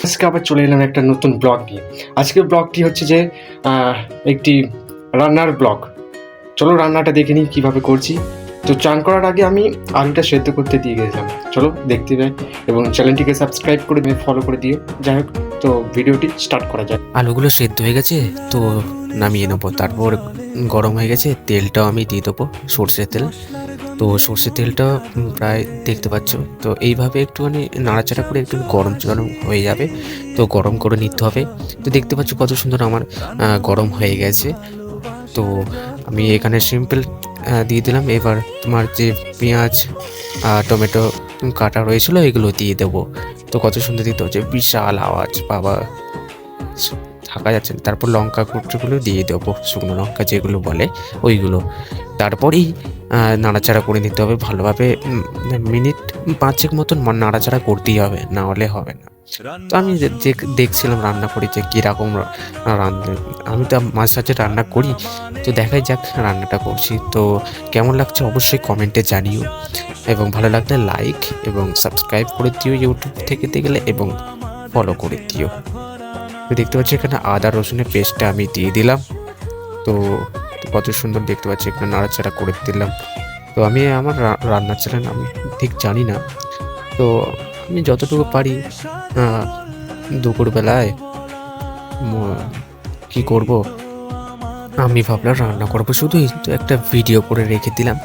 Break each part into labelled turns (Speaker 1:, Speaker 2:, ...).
Speaker 1: আজকে আবার চলে এলাম একটা নতুন ব্লগ নিয়ে। আজকের ব্লগটি হচ্ছে যে একটি রান্নার ব্লগ। চলো রান্নাটা দেখে নিই কীভাবে করছি। তো চান করার আগে আমি আলুটা সেদ্ধ করতে দিয়ে গেছিলাম। চলো দেখতে যাই এবং চ্যানেলটিকে সাবস্ক্রাইব করে ফলো করে দিও। যাই হোক, তো ভিডিওটি স্টার্ট করা যায়।
Speaker 2: আলুগুলো সেদ্ধ হয়ে গেছে, তো নামিয়ে নেবো। তারপর গরম হয়ে গেছে, তেলটাও আমি দিয়ে দেবো, সর্ষের তেল। তো সর্ষের তেলটা প্রায় দেখতে পাচ্ছ। তো এইভাবে একটুখানি নাড়াচাড়া করে একটু গরম গরম হয়ে যাবে, তো গরম করে নিতে হবে। তো দেখতে পাচ্ছ কত সুন্দর আমার গরম হয়ে গেছে। তো আমি এখানে সিম্পল দিয়ে দিলাম। এবার তোমার যে পেঁয়াজ টমেটো কাটা রয়েছিল এগুলো দিয়ে দেবো। তো কত সুন্দর দিতে হচ্ছে, বিশাল আওয়াজ, বাবা থাকা যাচ্ছে না। তারপর লঙ্কা কুচোগুলো দিয়ে দেবো, শুকনো লঙ্কা যেগুলো বলে ওইগুলো। তারপরেই নাড়াচাড়া করে নিতে হবে ভালোভাবে। মিনিট 5 মতন নাড়াচাড়া করতেই হবে, না হলে হবে না। তো আমি দেখছিলাম রান্না করি যে কীরকম রান্না। আমি তো মাঝে সাঝে রান্না করি, তো দেখাই যাক রান্নাটা করছি। তো কেমন লাগছে অবশ্যই কমেন্টে জানিও, এবং ভালো লাগলে লাইক এবং সাবস্ক্রাইব করে দিও ইউটিউব থেকে দেখলে, এবং ফলো করে দিও। তো দেখতে পাচ্ছি এখানে আদা রসুনের পেস্টটা আমি দিয়ে দিলাম। তো কত সুন্দর দেখতে পাচ্ছি, এখানে নাড়াচাড়া করে দিলাম। তো আমি আমার রান্নার চ্যানেল আমি ঠিক জানি না, তো আমি যতটুকু পারি দুপুরবেলায় কি করব, আমি ভাবলাম রান্না করবো, শুধু একটা ভিডিও করে রেখে দিলাম,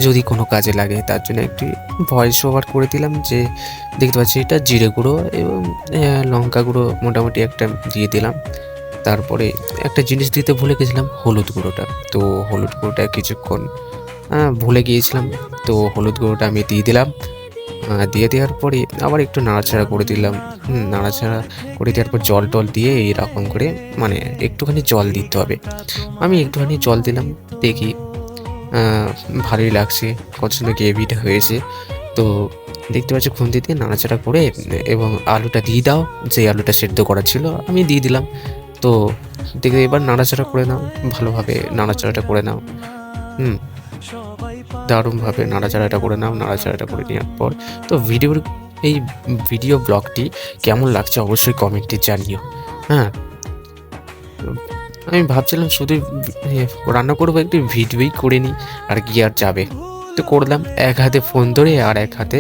Speaker 2: যদি কোনো কাজে লাগে। তার জন্য একটি ভয়েস ওভার করে দিলাম। যে দেখতে পাচ্ছি এটা জিরে গুঁড়ো এবং লঙ্কা গুঁড়ো মোটামুটি একটা দিয়ে দিলাম। তারপরে একটা জিনিস দিতে ভুলে গেছিলাম, হলুদ গুঁড়োটা। তো হলুদ গুঁড়োটা কিছুক্ষণ ভুলে গিয়েছিলাম, তো হলুদ গুঁড়োটা আমি দিয়ে দিলাম। দিয়ে দেওয়ার পরে আবার একটু নাড়াচাড়া করে দিলাম। নাড়াচাড়া করে দেওয়ার পর জল টল দিয়ে এইরকম করে, মানে একটুখানি জল দিতে হবে। আমি একটুখানি জল দিলাম, দেখি ভালোই লাগছে, কত সুন্দর গ্রেভিটা হয়েছে। তো দেখতে পাচ্ছি খুন্তি দিয়ে নাড়াচাড়া করে, এবং আলুটা দিয়ে দাও, যে আলুটা সেদ্ধ করা ছিল আমি দিয়ে দিলাম। তো দেখে এবার নাড়াচাড়া করে নাও, ভালোভাবে নাড়াচাড়াটা করে নাও। দারুণভাবে নাড়াচাড়াটা করে নাও। নাড়াচাড়াটা করে নেওয়ার পর তো এই ভিডিও ব্লগটি কেমন লাগছে অবশ্যই কমেন্টে জানিও। হ্যাঁ, আমি ভাবছিলাম শুধু রান্না করবো, একটু ভিডিওই করে নিই, আর কি আর যাবে। তো করলাম, এক হাতে ফোন ধরে আর এক হাতে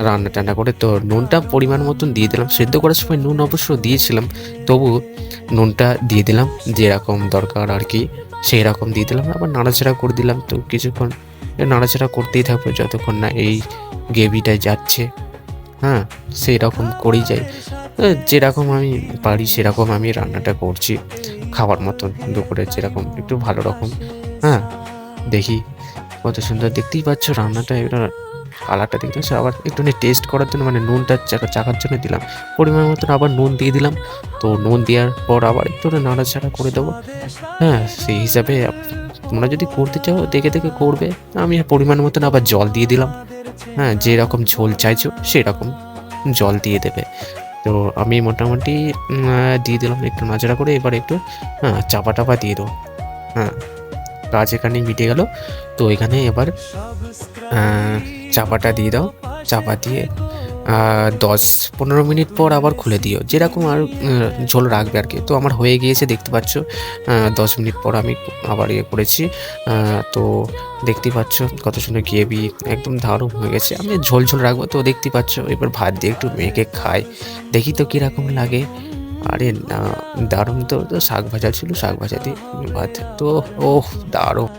Speaker 2: রান্না টান্না করে। তো নুনটা পরিমাণ মতন দিয়ে দিলাম। সেদ্ধ করার সময় নুন অবশ্য দিয়েছিলাম, তবু নুনটা দিয়ে দিলাম যেরকম দরকার আর কি, সেই রকম দিয়ে দিলাম। আবার নাড়াচাড়া করে দিলাম। তো কিছুক্ষণ নাড়াচাড়া করতেই থাকবে যতক্ষণ না এই গ্রেভিটা যাচ্ছে। হ্যাঁ, সেই রকম করেই যাই। যেরকম আমি পারি সেরকম আমি রান্নাটা করছি, খাবার মতন দুপুরে যেরকম একটু ভালো রকম। হ্যাঁ, দেখি কত সুন্দর, দেখতেই পাচ্ছ রান্নাটা, এটা কালারটা দেখতে পাচ্ছ। আবার একটুখানি টেস্ট করার জন্য, মানে নুনটা চাখার জন্য দিলাম পরিমাণ মতন, আবার নুন দিয়ে দিলাম। তো নুন দেওয়ার পর আবার একটু নাড়াচাড়া করে দেবো। হ্যাঁ, সেই হিসাবে তোমরা যদি করতে চাও দেখে দেখে করবে। আমি পরিমাণ মতন আবার জল দিয়ে দিলাম। হ্যাঁ, যেরকম ঝোল চাইছো সেরকম জল দিয়ে দেবে। তো আমি মোটামুটি দিয়ে দিলাম একটু নাড়াচাড়া করে। এবার একটু চাপা টাপা দিয়ে দেবো। হ্যাঁ, কাজ এখানেই মিটে গেল। তো এখানে এবার চাপাটা দিয়ে দাও। চাপা দিয়ে 10-15 মিনিট পর আবার খুলে দিও, যেরকম আর ঝোল রাখবে আর কি। তো আমার হয়ে গিয়েছে দেখতে পাচ্ছ। 10 মিনিট পর আমি আবার করেছি। তো দেখতেই পাচ্ছ কত সুন্দর গ্রেভি, একদম দারুণ হয়ে গেছে। আমি ঝোল ঝোল রাখবো, তো দেখতেই পাচ্ছ। এবার ভাত দিয়ে একটু মেখে খাই, দেখি তো কীরকম লাগে। আরে না, দারুণ। তো শাক ভাজা ছিল, শাক ভাজা দিয়ে ভাত, তো ওহ দারুণ।